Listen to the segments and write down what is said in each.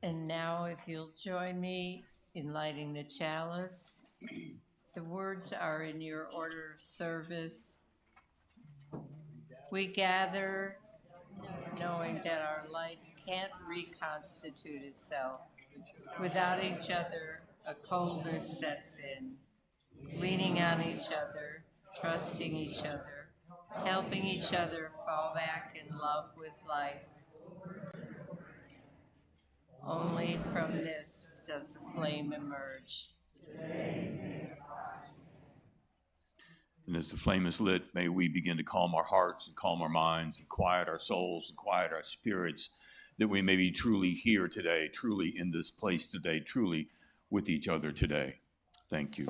And now, if you'll join me in lighting the chalice, the words are in your order of service. We gather knowing that our light can't reconstitute itself. Without each other, a coldness sets in. Leaning on each other, trusting each other, helping each other fall back in love with life. Only from this does the flame emerge. And as the flame is lit, may we begin to calm our hearts and calm our minds and quiet our souls and quiet our spirits, that we may be truly here today, truly in this place today, truly with each other today. Thank you.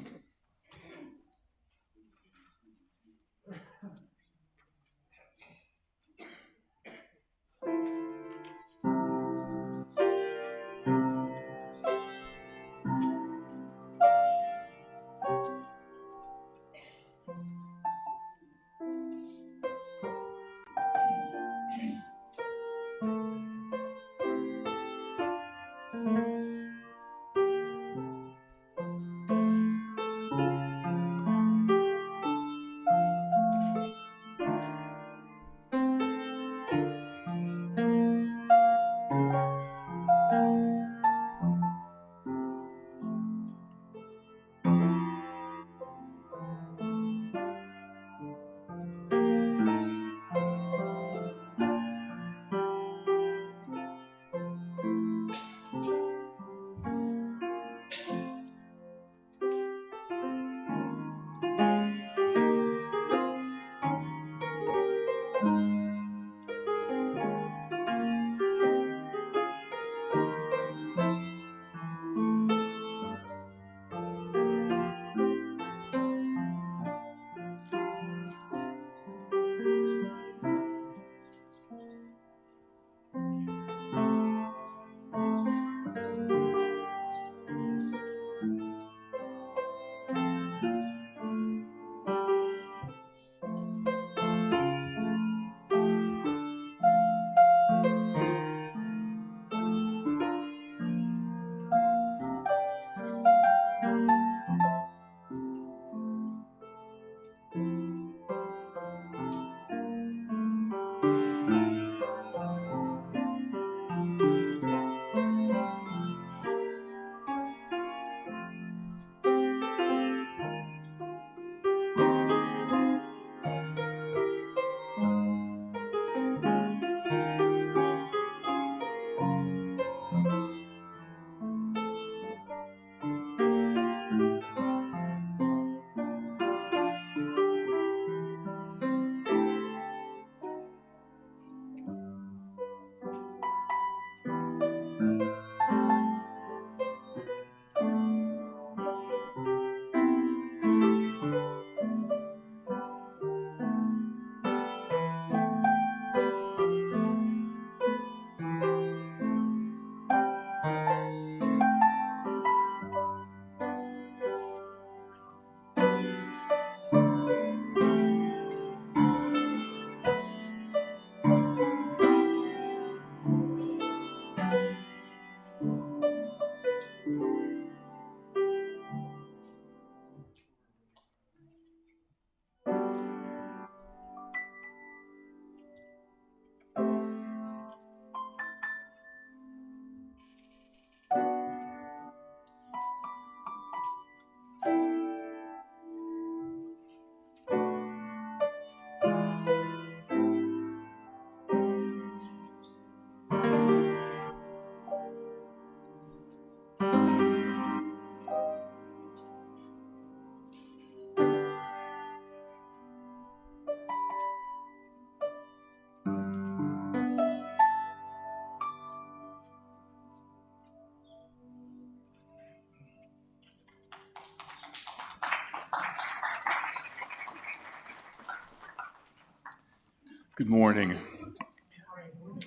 Good morning.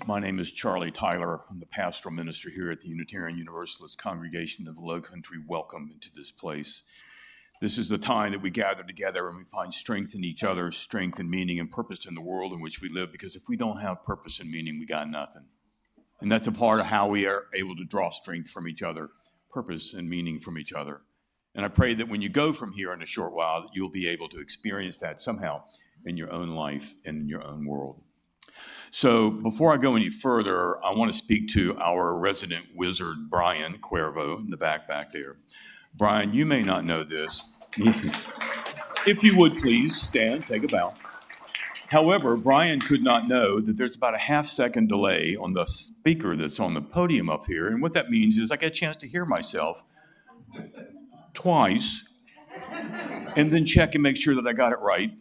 My name is Charlie Tyler. I'm the pastoral minister here at the Unitarian Universalist Congregation of the Low Country. Welcome into this place. This is the time that we gather together and we find strength in each other, strength and meaning and purpose in the world in which we live, because if we don't have purpose and meaning, we got nothing. And that's a part of how we are able to draw strength from each other, purpose and meaning from each other. And I pray that when you go from here in a short while, that you'll be able to experience that somehow in your own life and in your own world. So before I go any further, I want to speak to our resident wizard, Brian Cuervo, in the back there. Brian, you may not know this. Yes. If you would please stand, take a bow. However, Brian could not know that there's about a half-second delay on the speaker that's on the podium up here. And what that means is I get a chance to hear myself twice and then check and make sure that I got it right,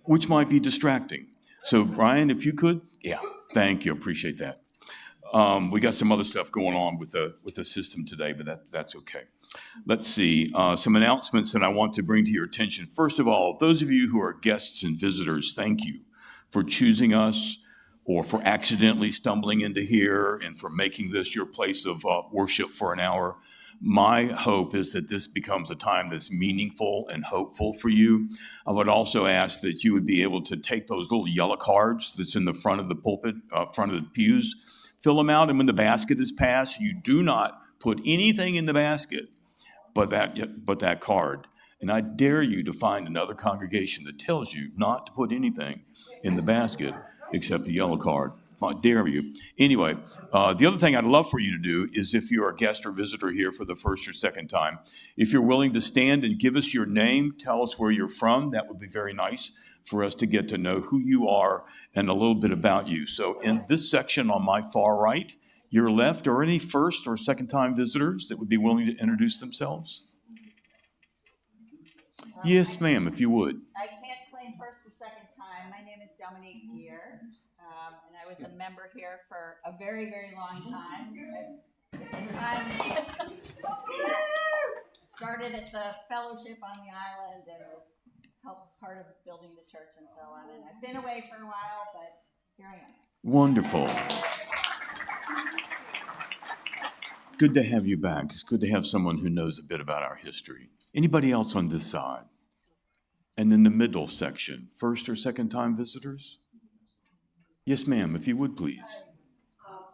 which might be distracting. So, Brian, if you could, thank you, appreciate that. We got some other stuff going on with the system today, but that's okay. Let's see, some announcements that I want to bring to your attention. First of all, those of you who are guests and visitors, thank you for choosing us or for accidentally stumbling into here and for making this your place of worship for an hour. My hope is that this becomes a time that's meaningful and hopeful for you. I would also ask that you would be able to take those little yellow cards that's in the front of the pulpit, front of the pews, fill them out, and when the basket is passed, you do not put anything in the basket but that card. And I dare you to find another congregation that tells you not to put anything in the basket except the yellow card. I dare you. Anyway, the other thing I'd love for you to do is if you're a guest or visitor here for the first or second time, if you're willing to stand and give us your name, tell us where you're from, that would be very nice for us to get to know who you are and a little bit about you. So in this section on my far right, your left, are any first or second time visitors that would be willing to introduce themselves? Yes, ma'am, if you would. I can't claim first or second time. My name is Dominique Gear, and I was a member here for a very, very long time. Started at the fellowship on the island and was helped part of building the church and so on. And I've been away for a while, but here I am. Wonderful. Good to have you back. It's good to have someone who knows a bit about our history. Anybody else on this side? And in the middle section, first or second time visitors? Yes, ma'am, if you would please.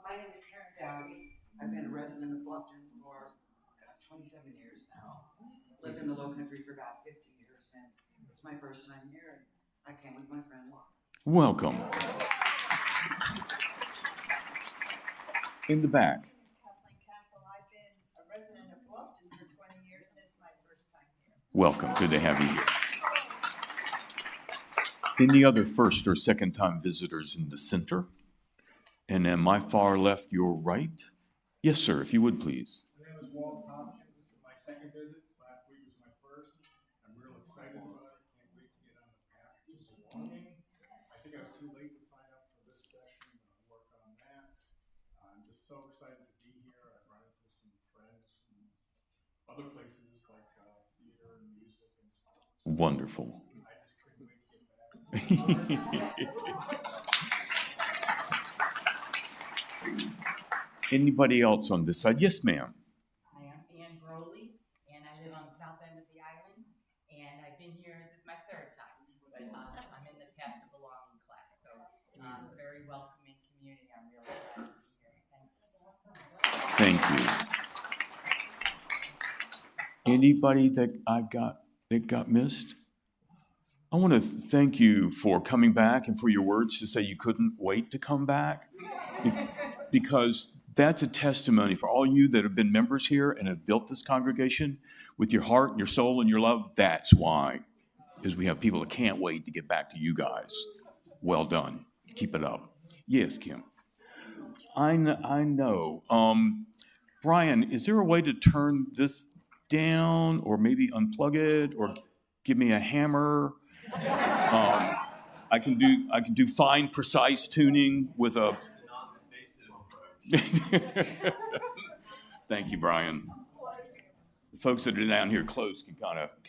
My name is Karen Dowdy. I've been a resident of Bluffton for 27 years now. Lived in the Low Country for about 50 years, and it's my first time here, and I came with my friend Lon. Welcome. In the back. I've been a resident of Bluffton for 20 years, and it's my first time here. Welcome. Good to have you here. Any other first or second time visitors in the center? And then my far left, your right? Yes, sir, if you would please. My name is Walt Hoskins. This is my second visit. Last week was my first. I'm real excited about it. Can't wait to get on the path to belonging. I think I was too late to sign up for this session, but I'll work on that. I'm just so excited to be here. I've run into some friends from other places like theater and music and stuff. Wonderful. I just couldn't wait to get back. Anybody else on this side? Yes, ma'am. Hi, I'm Ann Broley, and I live on the south end of the island, and I've been here, this is my third time, but I'm in the Path to Belonging class, so very welcoming community. I'm really glad to be here. Thanks. Thank you. Anybody that got missed? I want to thank you for coming back and for your words to say you couldn't wait to come back, because that's a testimony for all you that have been members here and have built this congregation with your heart and your soul and your love. That's why, is we have people that can't wait to get back to you guys. Well done. Keep it up. Yes, Kim. I know. Brian, is there a way to turn this down or maybe unplug it or give me a hammer? I can do fine, precise tuning with a. Thank you, Brian. The folks that are down here close can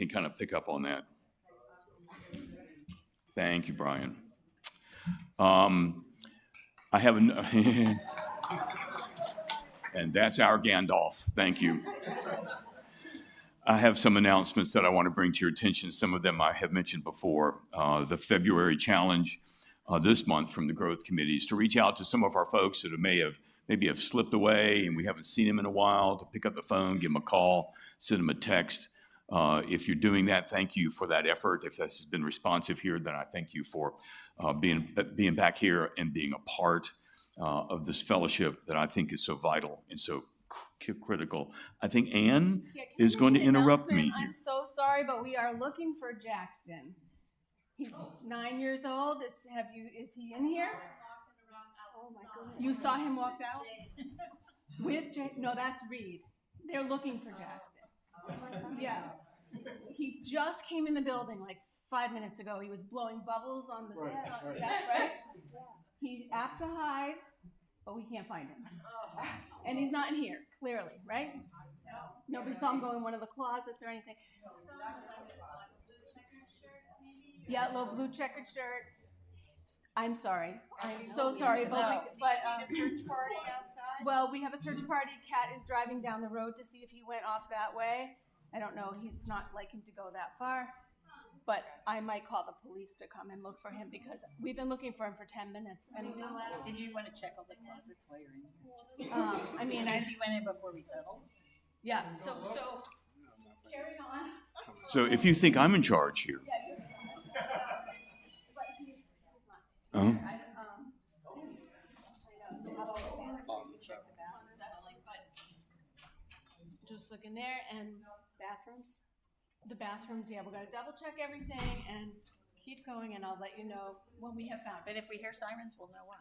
kind of pick up on that. Thank you, Brian. I have and that's our Gandalf. Thank you. I have some announcements that I want to bring to your attention. Some of them I have mentioned before. The February challenge this month from the Growth Committee is to reach out to some of our folks that maybe have slipped away and we haven't seen them in a while, to pick up the phone, give them a call, send them a text. If you're doing that, thank you for that effort. If this has been responsive here, then I thank you for being back here and being a part of this fellowship that I think is so vital and so critical. I think Anne is going to interrupt me. I'm so sorry, but we are looking for Jackson. He's 9 years old. Is he in here? Oh my goodness. You saw him walk out? With Jay? No, that's Reed. They're looking for Jackson. Yeah. He just came in the building like 5 minutes ago. He was blowing bubbles on the set. Yeah, right? He's apt to hide, but we can't find him. And he's not in here, clearly, right? Nobody saw him go in one of the closets or anything. Yeah, little blue checkered shirt. I'm sorry. I'm so sorry, but a search party outside? well, we have a search party. Kat is driving down the road to see if he went off that way. I don't know. He's not like him to go that far. But I might call the police to come and look for him because we've been looking for him for 10 minutes. And Did you want to check all the closets while you're in here? I mean, He went in before we settled. yeah. So carry on. So if you think I'm in charge here. But he's not. Oh. Just looking there and Bathrooms? the bathrooms. Yeah, we're gonna double check everything and keep going, and I'll let you know when we have found it. But if we hear sirens, we'll know why.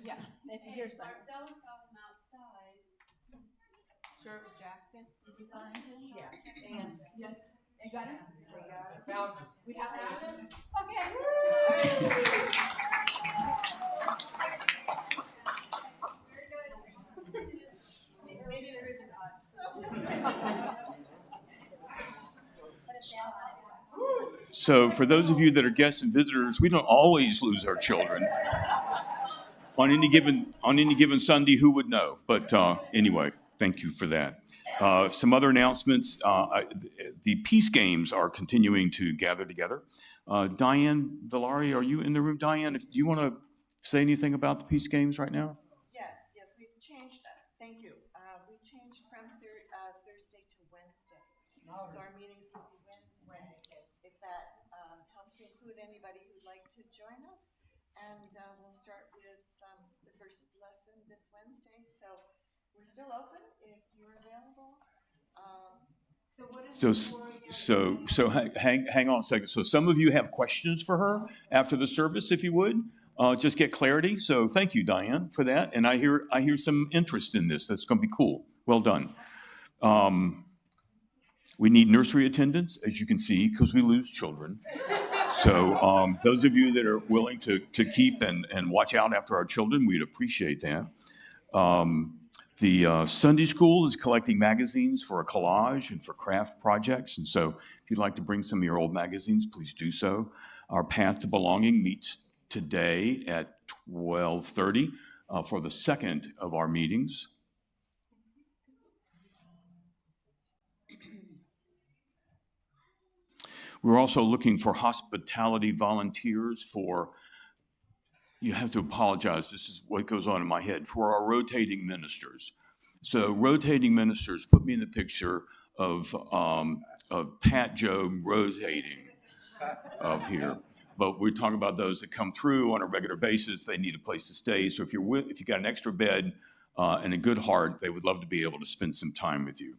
Yeah, if you hear something. Marcella saw him outside. Sure, it was Jackson. Did you find him? Yeah. And Yeah, you got it. Found him. We have it. Okay. Maybe there is a God. So for those of you that are guests and visitors, we don't always lose our children. On any given Sunday, who would know? But anyway, thank you for that. Some other announcements. The Peace Games are continuing to gather together. Diane Villari, are you in the room? Diane, do you want to say anything about the Peace Games right now? Yes, we've changed that. Thank you. We changed from Thursday to Wednesday. So our meetings will be Wednesday. If that helps include anybody who'd like to join us. And we'll start with the first lesson this Wednesday. So we're still open if you're available. So hang on a second. So some of you have questions for her after the service, if you would. Just get clarity. So thank you, Diane, for that. And I hear some interest in this. That's going to be cool. Well done. We need nursery attendants, as you can see, because we lose children. So those of you that are willing to keep and watch out after our children, we'd appreciate that. The Sunday school is collecting magazines for a collage and for craft projects. And so if you'd like to bring some of your old magazines, please do so. Our Path to Belonging meets today at 12:30 for the second of our meetings. We're also looking for hospitality volunteers for, you have to apologize, this is what goes on in my head, for our rotating ministers. So rotating ministers, put me in the picture of Pat Jobe rotating up here. But we're talking about those that come through on a regular basis. They need a place to stay. So if you got an extra bed and a good heart, they would love to be able to spend some time with you.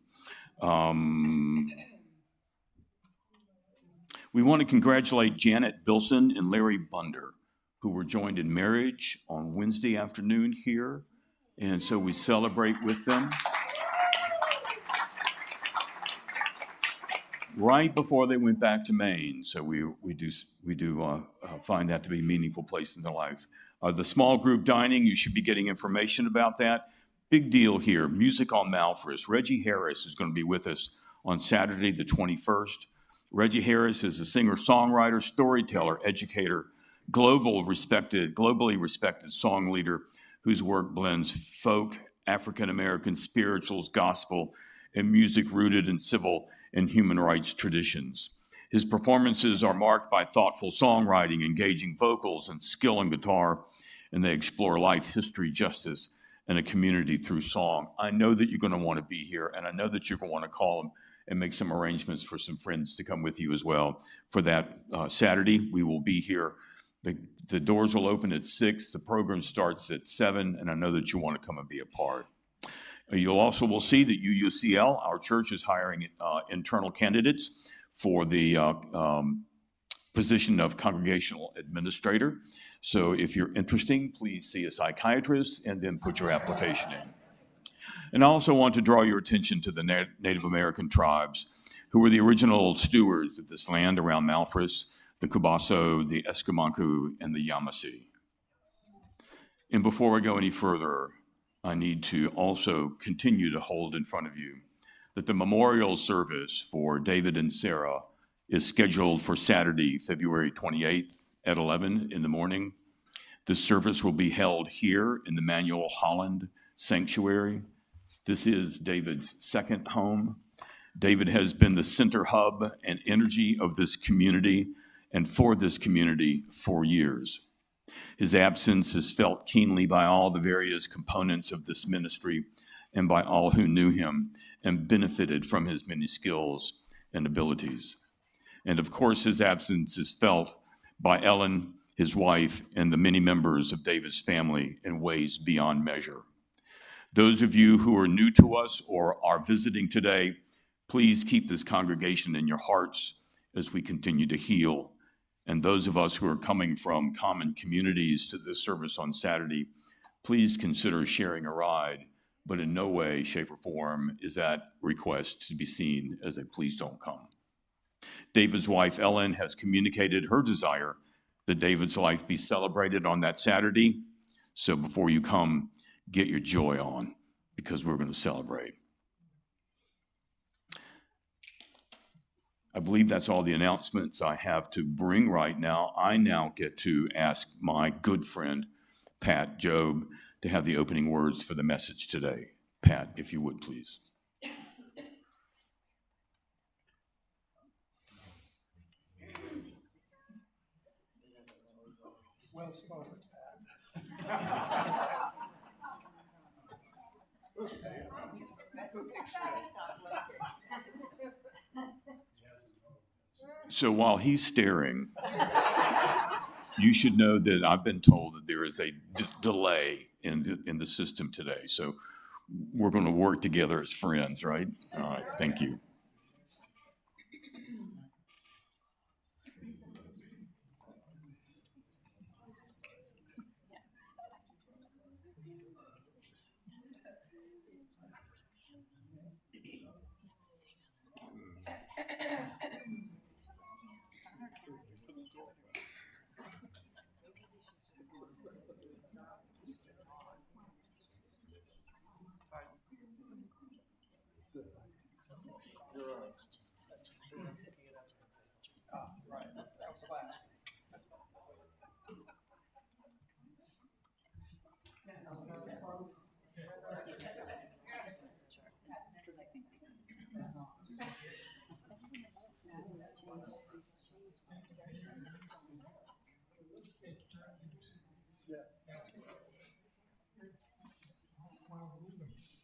We want to congratulate Janet Bilson and Larry Bunder, who were joined in marriage on Wednesday afternoon here. And so we celebrate with them. Right before they went back to Maine. So we do find that to be a meaningful place in their life. The small group dining, you should be getting information about that. Big deal here, Music on Malfris. Reggie Harris is going to be with us on Saturday the 21st. Reggie Harris is a singer-songwriter, storyteller, educator, globally respected song leader whose work blends folk, African American spirituals, gospel, and music rooted in civil and human rights traditions. His performances are marked by thoughtful songwriting, engaging vocals, and skill on guitar, and they explore life, history, justice, and a community through song. I know that you're going to want to be here, and I know that you're going to want to call him and make some arrangements for some friends to come with you as well. For that Saturday, we will be here. The doors will open at 6. The program starts at 7, and I know that you want to come and be a part. You'll also will see that UUCL, our church, is hiring internal candidates for the position of congregational administrator. So if you're interested, please see a psychiatrist and then put your application in. And I also want to draw your attention to the Native American tribes who were the original stewards of this land around Malfris, the Kubaso, the Escamanku, and the Yamasee. And before I go any further, I need to also continue to hold in front of you that the memorial service for David and Sarah is scheduled for Saturday, February 28th at 11 in the morning. This service will be held here in the Manuel Holland Sanctuary. This is David's second home. David has been the center hub and energy of this community and for this community for years. His absence is felt keenly by all the various components of this ministry and by all who knew him and benefited from his many skills and abilities. And of course, his absence is felt by Ellen, his wife, and the many members of David's family in ways beyond measure. Those of you who are new to us or are visiting today, please keep this congregation in your hearts as we continue to heal. And those of us who are coming from common communities to this service on Saturday, please consider sharing a ride, but in no way, shape, or form is that request to be seen as a please don't come. David's wife, Ellen, has communicated her desire that David's life be celebrated on that Saturday. So before you come, get your joy on, because we're going to celebrate. I believe that's all the announcements I have to bring right now. I now get to ask my good friend, Pat Jobe, to have the opening words for the message today. Pat, if you would, please. Well spoken, Pat. So while he's staring, you should know that I've been told that there is a delay in the system today. So we're going to work together as friends, right? All right, thank you.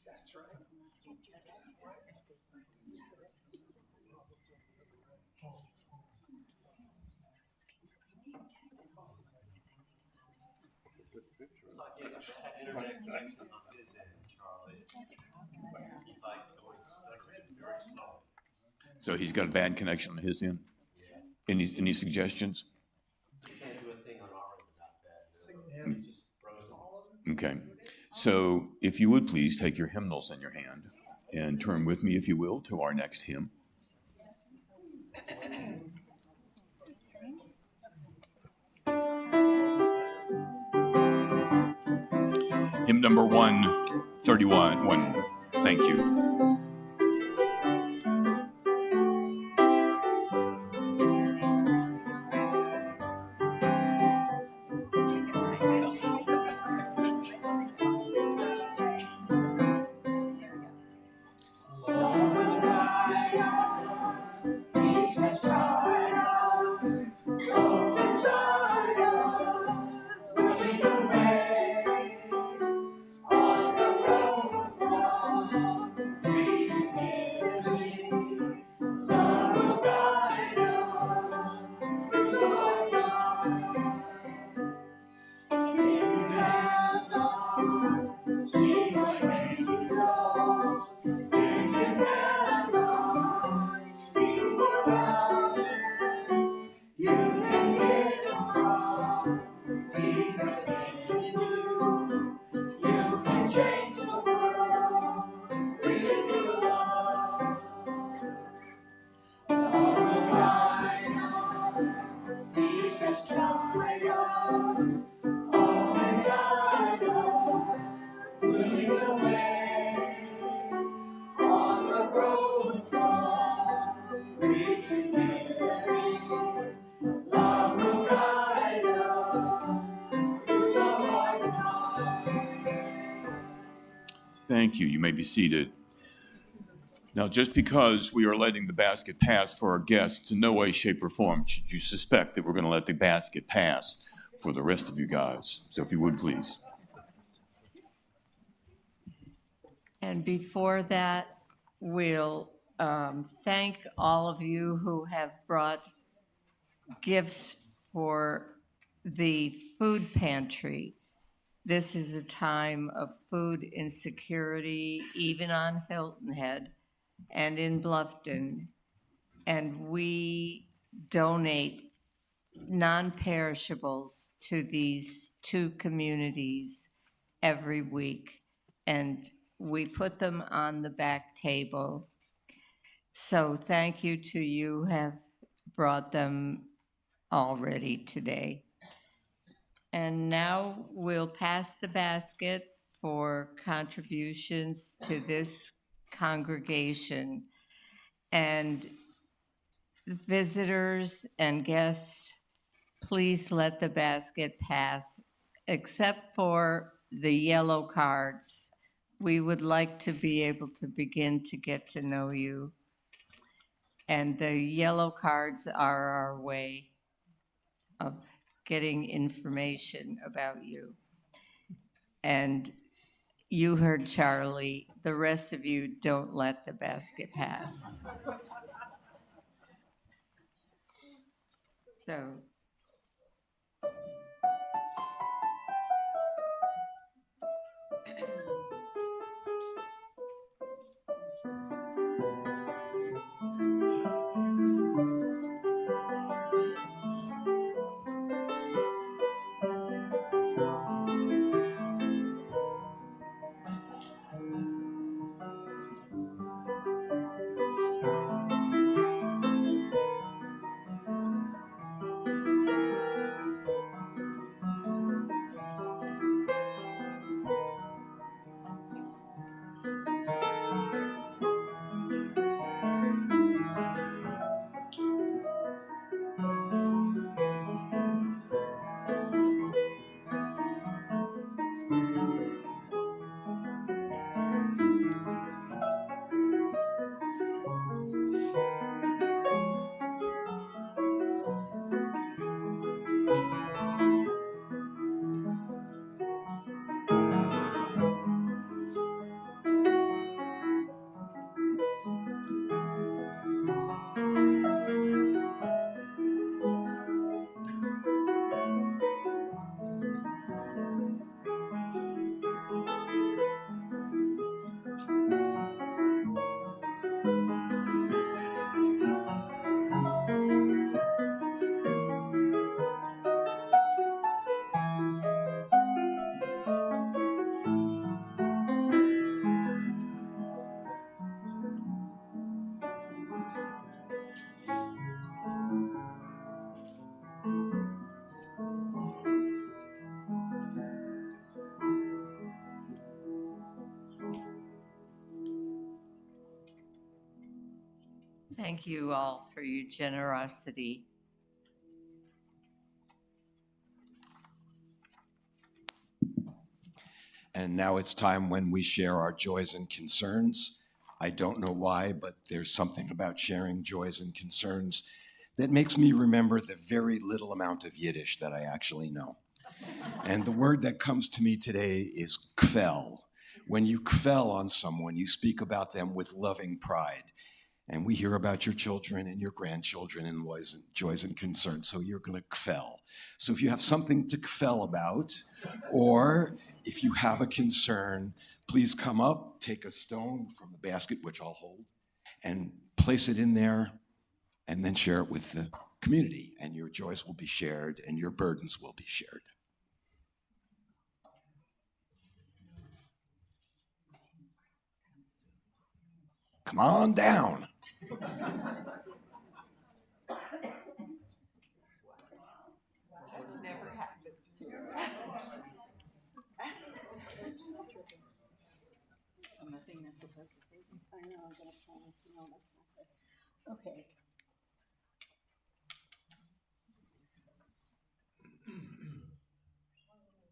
That's right. It's like he has a bad internet connection on his end, Charlie. He's like going stuttering very slow. So he's got a bad connection on his end? Yeah. Any suggestions? We can't do a thing on our end without that. He's just frozen. Okay. So if you would please take your hymnals in your hand and turn with me, if you will, to our next hymn. Hymn number 131. Thank you. Thank you. You may be seated. Now, just because we are letting the basket pass for our guests, in no way, shape, or form should you suspect that we're going to let the basket pass for the rest of you guys. So if you would, please. And before that, we'll thank all of you who have brought gifts for the food pantry. This is a time of food insecurity, even on Hilton Head and in Bluffton. And we donate non-perishables to these two communities every week. And we put them on the back table. So thank you to you who have brought them already today. And now we'll pass the basket for contributions to this congregation. And visitors and guests, please let the basket pass, except for the yellow cards. We would like to be able to begin to get to know you. And the yellow cards are our way of getting information about you. And you heard Charlie, the rest of you don't let the basket pass. So. Thank you all for your generosity. And now it's time when we share our joys and concerns. I don't know why, but there's something about sharing joys and concerns that makes me remember the very little amount of Yiddish that I actually know. And the word that comes to me today is kvel. When you kvel on someone, you speak about them with loving pride. And we hear about your children and your grandchildren and joys and concerns, so you're going to kvel. So if you have something to kvel about, or if you have a concern, please come up, take a stone from the basket, which I'll hold, and place it in there, and then share it with the community. And your joys will be shared, and your burdens will be shared. Come on down. That's never happened. I'm the thing that's supposed to say. I know, I'm gonna phone. No, that's not good. Okay.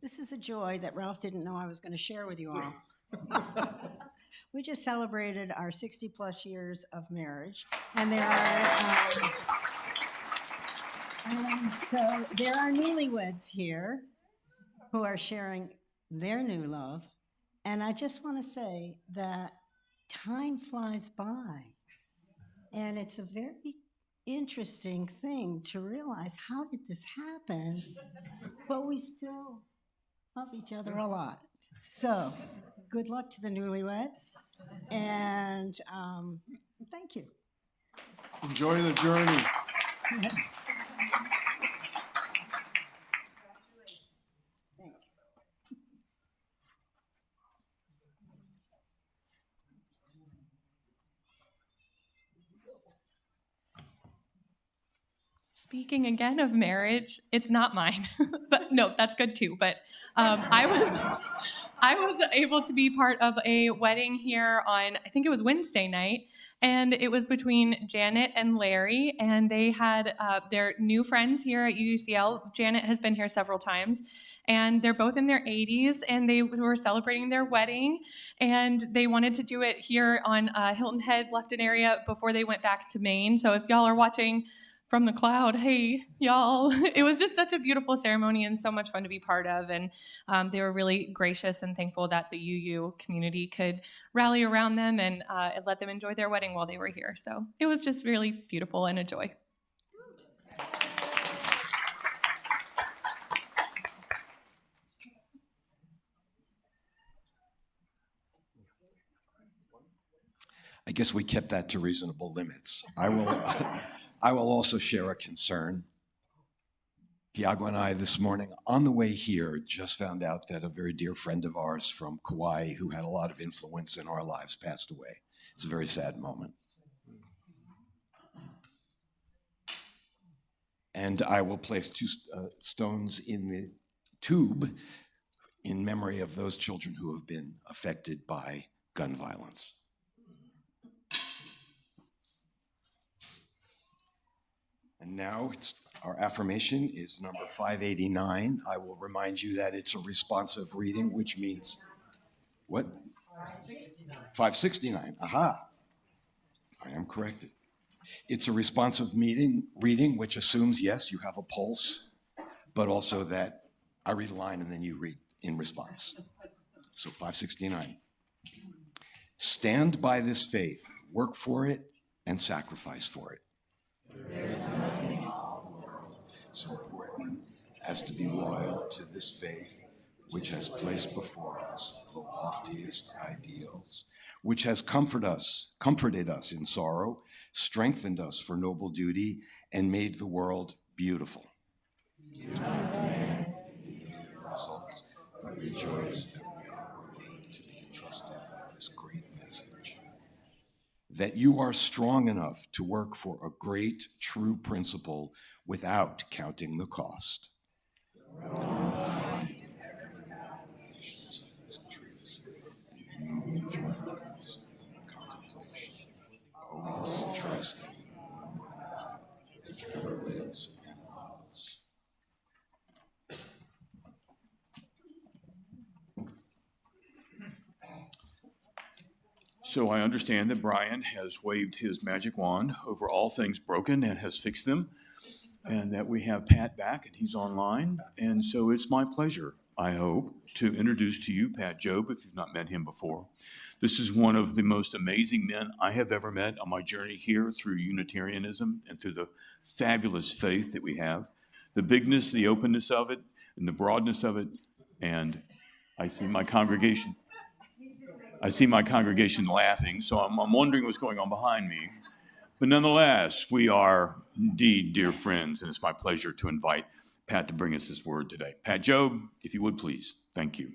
This is a joy that Ralph didn't know I was going to share with you all. we just celebrated our 60-plus years of marriage, and there are so there are newlyweds here who are sharing their new love, and I just want to say that time flies by, and it's a very interesting thing to realize, how did this happen? But we still love each other a lot. So, good luck to the newlyweds, and thank you. Enjoy the journey. Speaking again of marriage, it's not mine, but no, that's good too. But I was able to be part of a wedding here on, I think it was Wednesday night, and it was between Janet and Larry, and they had their new friends here at UUCL. Janet has been here several times, and they're both in their 80s, and they were celebrating their wedding, and they wanted to do it here on Hilton Head, Bluffton area before they went back to Maine. So if y'all are watching from the cloud, hey, y'all. It was just such a beautiful ceremony and so much fun to be part of. And they were really gracious and thankful that the UU community could rally around them and let them enjoy their wedding while they were here. So it was just really beautiful and a joy. I guess we kept that to reasonable limits. I will also share a concern. Tiago and I this morning on the way here just found out that a very dear friend of ours from Kauai, who had a lot of influence in our lives, passed away. It's a very sad moment. And I will place 2 stones in the tube in memory of those children who have been affected by gun violence. And now our affirmation is number 589. I will remind you that it's a responsive reading, which means what? 569. Aha. I am corrected. It's a responsive reading, which assumes, yes, you have a pulse, but also that I read a line and then you read in response. So 569. Stand by this faith, work for it, and sacrifice for it. There is nothing in all the world so important as to be loyal to this faith, which has placed before us the loftiest ideals, which has comforted us in sorrow, strengthened us for noble duty, and made the world beautiful. Do not demand immediate results, but rejoice that we are worthy to be entrusted with this great message. That you are strong enough to work for a great, true principle without counting the cost. Applications of this truth, and you enjoy this contemplation, always trusting that ever lives and loves. So I understand that Brian has waved his magic wand over all things broken and has fixed them, and that we have Pat back and he's online. And so it's my pleasure, I hope, to introduce to you Pat Jobe, if you've not met him before. This is one of the most amazing men I have ever met on my journey here through Unitarianism and through the fabulous faith that we have, the bigness, the openness of it, and the broadness of it. And I see my congregation laughing, so I'm wondering what's going on behind me. But nonetheless, we are indeed dear friends, and it's my pleasure to invite Pat to bring us his word today. Pat Jobe, if you would please. Thank you.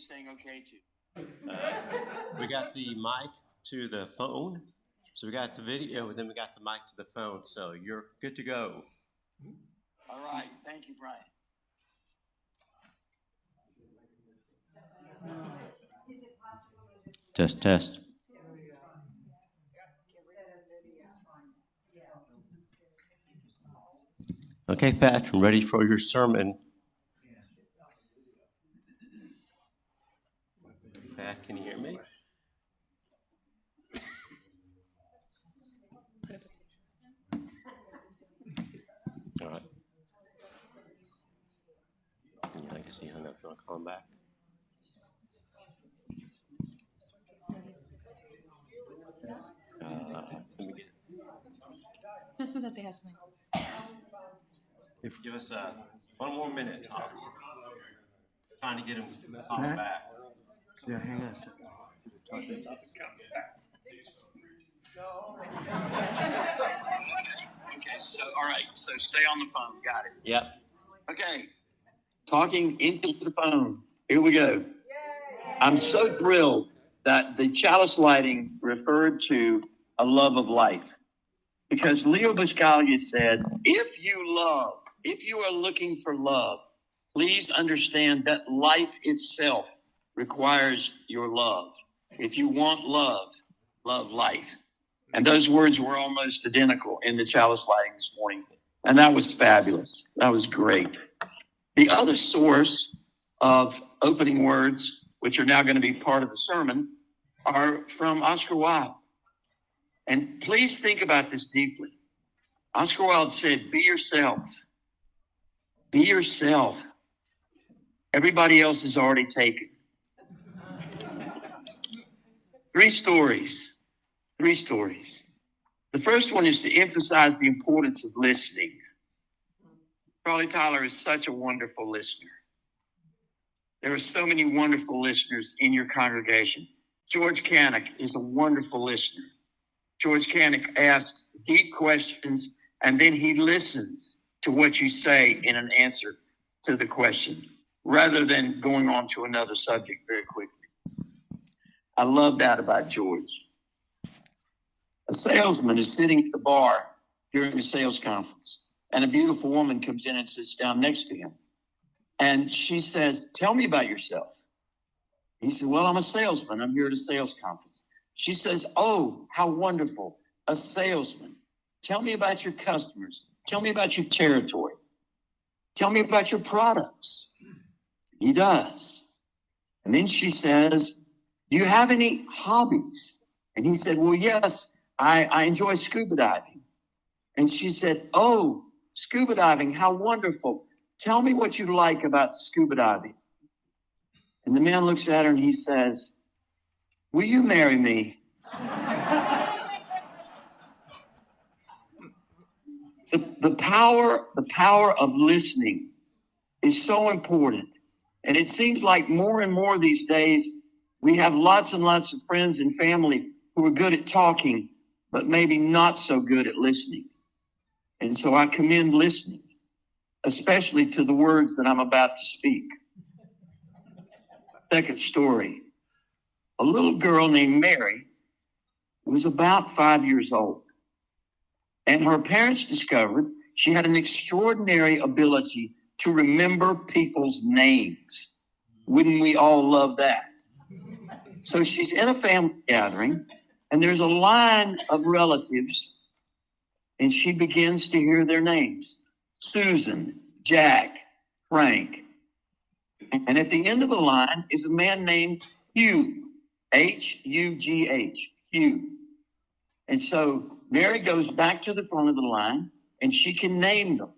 saying okay to? We got the mic to the phone. So we got the video, and then we got the mic to the phone. So you're good to go. All right. Thank you, Brian. Test, test. Okay, Pat, I'm ready for your sermon. Pat, can you hear me? All right. Yeah, I guess he hung up. You want to call him back? Let me get it. Just so that they have something. Give us one more minute, Thomas. Trying to get him to call back. Yeah, hang on a second. Okay, so all right, so stay on the phone. Got it. Yep. Okay. Talking into the phone. Here we go. I'm so thrilled that the chalice lighting referred to a love of life. Because Leo Buscaglia said, if you are looking for love, please understand that life itself requires your love. If you want love, love life. And those words were almost identical in the chalice lighting this morning. And that was fabulous. That was great. The other source of opening words, which are now going to be part of the sermon, are from Oscar Wilde. And please think about this deeply. Oscar Wilde said, be yourself. Be yourself. Everybody else is already taken. 3 stories. 3 stories. The first one is to emphasize the importance of listening. Charlie Tyler is such a wonderful listener. There are so many wonderful listeners in your congregation. George Canick is a wonderful listener. George Canick asks deep questions, and then he listens to what you say in an answer to the question, rather than going on to another subject very quickly. I love that about George. A salesman is sitting at the bar during a sales conference, and a beautiful woman comes in and sits down next to him. And she says, tell me about yourself. He said, well, I'm a salesman. I'm here at a sales conference. She says, oh, how wonderful, a salesman. Tell me about your customers. Tell me about your territory. Tell me about your products. He does. And then she says, do you have any hobbies? And he said, well, yes, I enjoy scuba diving. And she said, oh, scuba diving, how wonderful. Tell me what you like about scuba diving. And the man looks at her and he says, will you marry me? The power of listening is so important. And it seems like more and more these days, we have lots and lots of friends and family who are good at talking, but maybe not so good at listening. And so I commend listening, especially to the words that I'm about to speak. Second story. A little girl named Mary was about 5 years old. And her parents discovered she had an extraordinary ability to remember people's names. Wouldn't we all love that? So she's in a family gathering, and there's a line of relatives, and she begins to hear their names. Susan, Jack, Frank. And at the end of the line is a man named Hugh, H-U-G-H, Hugh. And so Mary goes back to the front of the line, and she can name them,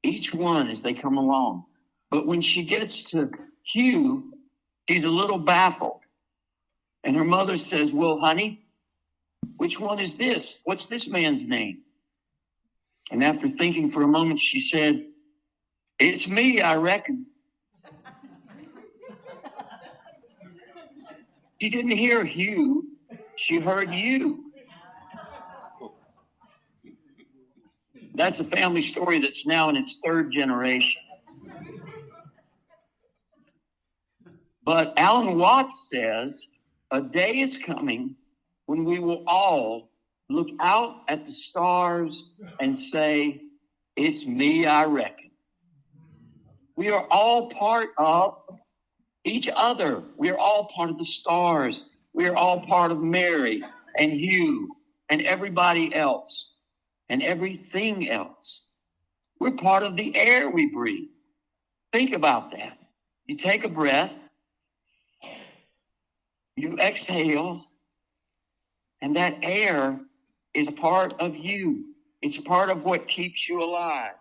each one as they come along. But when she gets to Hugh, she's a little baffled. And her mother says, well, honey, which one is this? What's this man's name? And after thinking for a moment, she said, it's me, I reckon. She didn't hear Hugh. She heard you. That's a family story that's now in its 3rd generation. But Alan Watts says, a day is coming when we will all look out at the stars and say, it's me, I reckon. We are all part of each other. We are all part of the stars. We are all part of Mary and Hugh and everybody else and everything else. We're part of the air we breathe. Think about that. You take a breath, you exhale, and that air is part of you. It's part of what keeps you alive.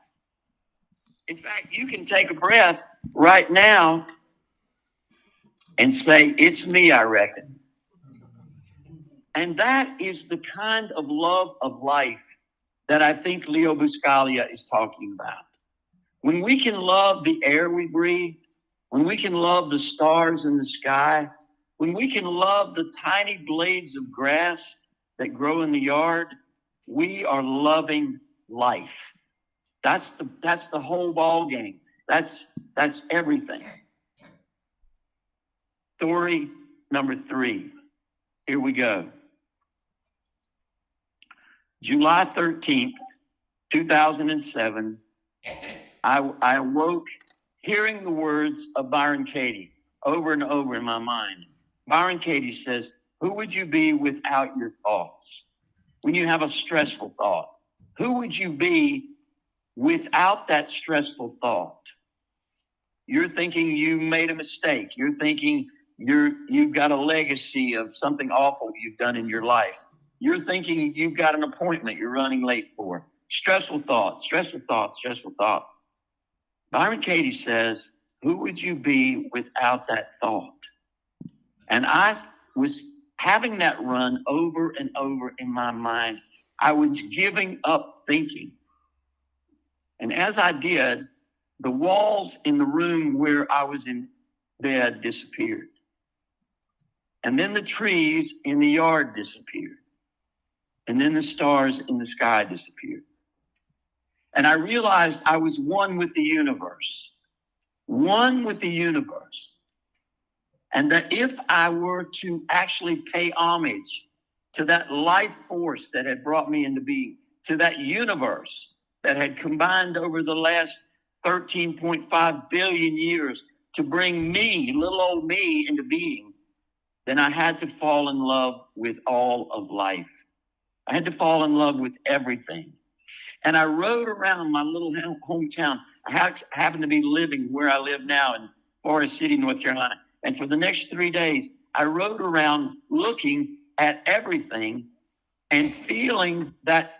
In fact, you can take a breath right now and say, it's me, I reckon. And that is the kind of love of life that I think Leo Buscaglia is talking about. When we can love the air we breathe, when we can love the stars in the sky, when we can love the tiny blades of grass that grow in the yard, we are loving life. That's the whole ball game. That's everything. Story number 3. Here we go. July 13th, 2007, I awoke hearing the words of Byron Katie over and over in my mind. Byron Katie says, who would you be without your thoughts? When you have a stressful thought, who would you be without that stressful thought? You're thinking you made a mistake. You're thinking you've got a legacy of something awful you've done in your life. You're thinking you've got an appointment you're running late for. Stressful thought, stressful thought, stressful thought. Byron Katie says, who would you be without that thought? And I was having that run over and over in my mind. I was giving up thinking. And as I did, the walls in the room where I was in bed disappeared. And then the trees in the yard disappeared. And then the stars in the sky disappeared. And I realized I was one with the universe. One with the universe. And that if I were to actually pay homage to that life force that had brought me into being, to that universe that had combined over the last 13.5 billion years to bring me, little old me, into being, then I had to fall in love with all of life. I had to fall in love with everything. And I rode around my little hometown. I happened to be living where I live now in Forest City, North Carolina. And for the next 3 days, I rode around looking at everything and feeling that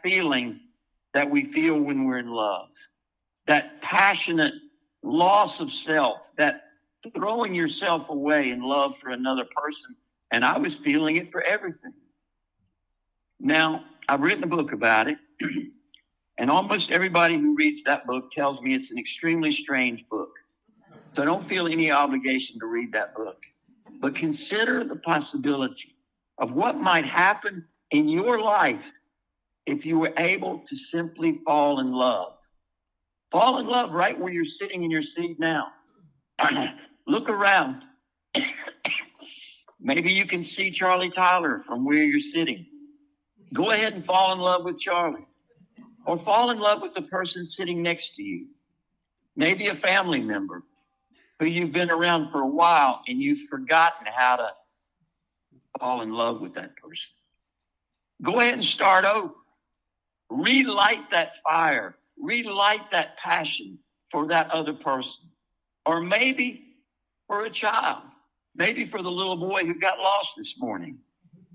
we feel when we're in love. That passionate loss of self, that throwing yourself away in love for another person. And I was feeling it for everything. Now, I've written a book about it. And almost everybody who reads that book tells me it's an extremely strange book. So don't feel any obligation to read that book. But consider the possibility of what might happen in your life if you were able to simply fall in love. Fall in love right where you're sitting in your seat now. Look around. Maybe you can see Charlie Tyler from where you're sitting. Go ahead and fall in love with Charlie. Or fall in love with the person sitting next to you. Maybe a family member who you've been around for a while and you've forgotten how to fall in love with that person. Go ahead and start over. Relight that fire. Relight that passion for that other person. Or maybe for a child. Maybe for the little boy who got lost this morning.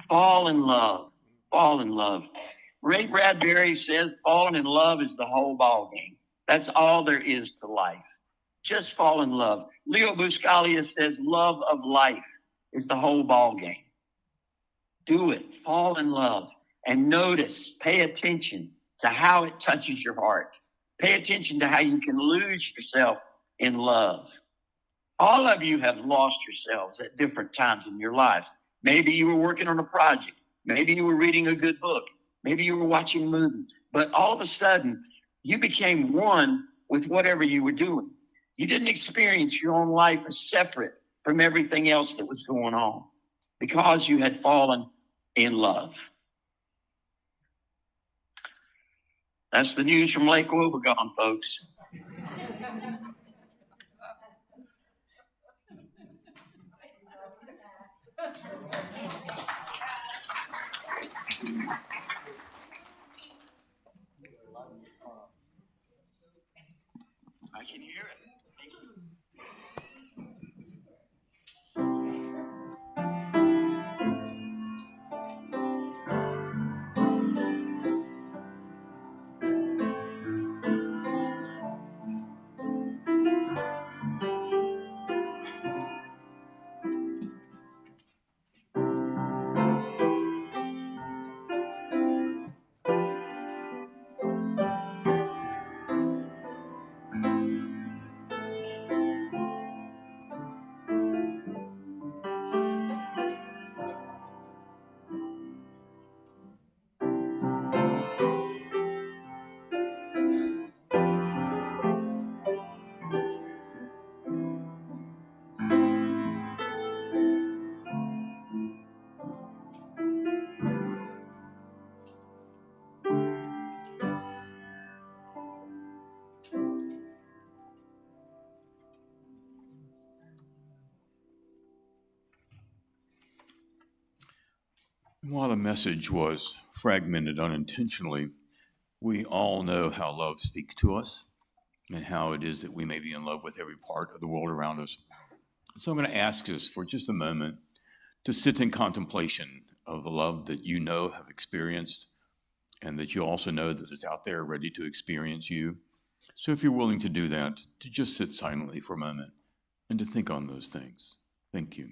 Fall in love. Fall in love. Ray Bradbury says falling in love is the whole ball game. That's all there is to life. Just fall in love. Leo Buscaglia says love of life is the whole ball game. Do it. Fall in love. And notice, pay attention to how it touches your heart. Pay attention to how you can lose yourself in love. All of you have lost yourselves at different times in your lives. Maybe you were working on a project. Maybe you were reading a good book. Maybe you were watching a movie. But all of a sudden, you became one with whatever you were doing. You didn't experience your own life as separate from everything else that was going on because you had fallen in love. That's the news from Lake Wobegon, folks. I can hear it. Thank you. While the message was fragmented unintentionally, we all know how love speaks to us and how it is that we may be in love with every part of the world around us. So I'm going to ask us for just a moment to sit in contemplation of the love that you know have experienced and that you also know that is out there ready to experience you. So if you're willing to do that, to just sit silently for a moment and to think on those things. Thank you.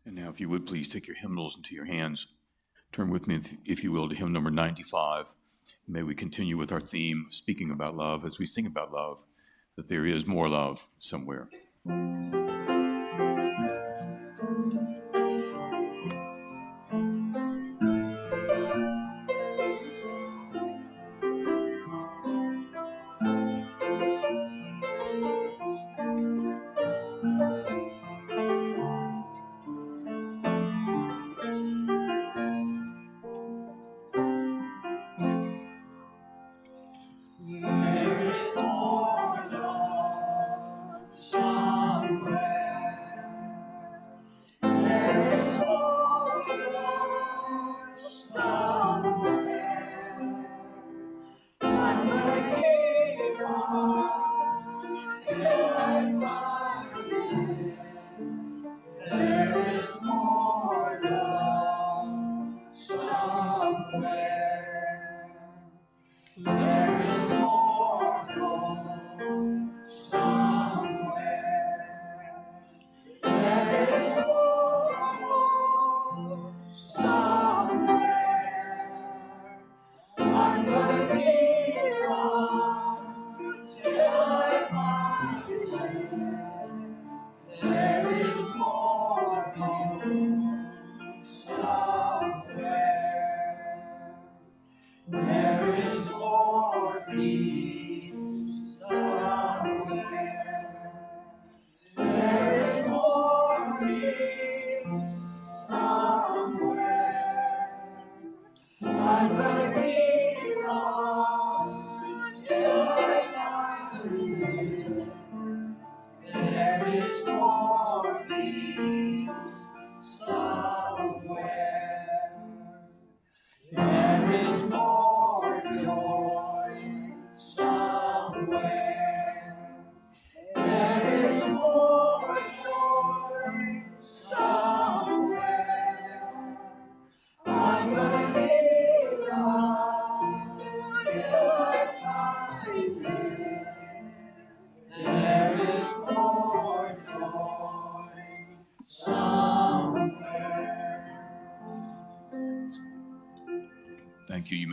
And now, if you would please take your hymnals into your hands. Turn with me, if you will, to hymn number 95. May we continue with our theme of speaking about love as we sing about love, that there is more love somewhere. There is more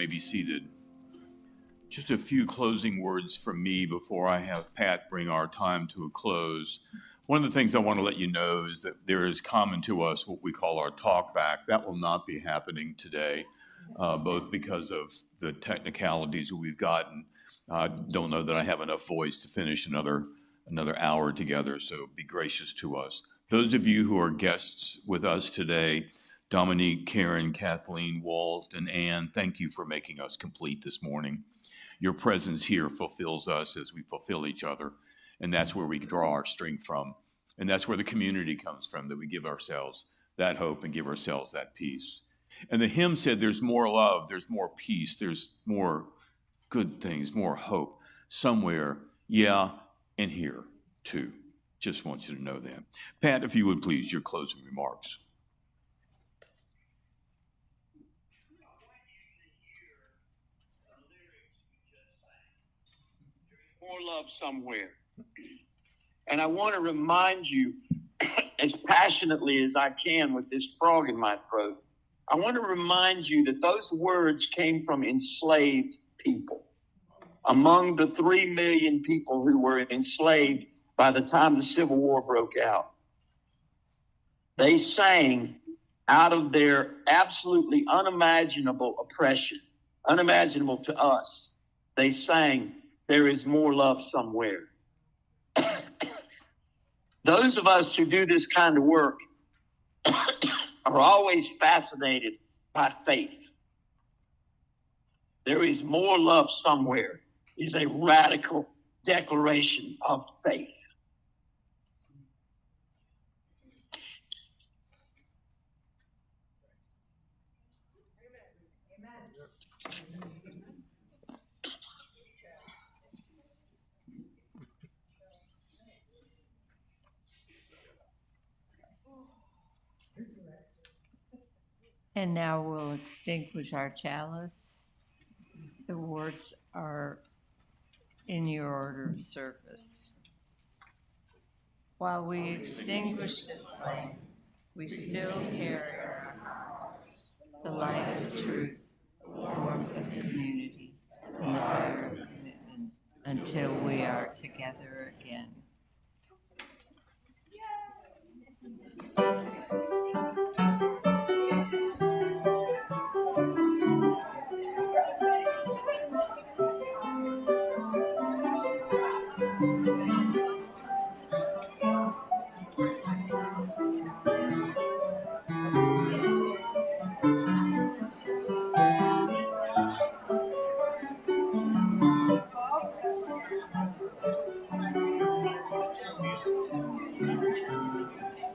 may be seated. Just a few closing words from me before I have Pat bring our time to a close. One of the things I want to let you know is that there is common to us what we call our talk back. That will not be happening today, both because of the technicalities that we've gotten. I don't know that I have enough voice to finish another hour together, so be gracious to us. Those of you who are guests with us today, Dominique, Karen, Kathleen, Walt, and Ann, thank you for making us complete this morning. Your presence here fulfills us as we fulfill each other, and that's where we draw our strength from, and that's where the community comes from, that we give ourselves that hope and give ourselves that peace. And the hymn said there's more love, there's more peace, there's more good things, more hope somewhere, yeah, and here too. Just want you to know that. Pat, if you would please, your closing remarks. More love somewhere. And I want to remind you, as passionately as I can with this frog in my throat, I want to remind you that those words came from enslaved people. Among the 3 million people who were enslaved by the time the Civil War broke out, they sang out of their absolutely unimaginable oppression, unimaginable to us. They sang, "There is more love somewhere." Those of us who do this kind of work are always fascinated by faith. There is more love somewhere is a radical declaration of faith. And now we'll extinguish our chalice. The words are in your order of service. While we extinguish this flame, we still carry in our hearts the light of truth, the warmth of community, and the fire of commitment until we are together again.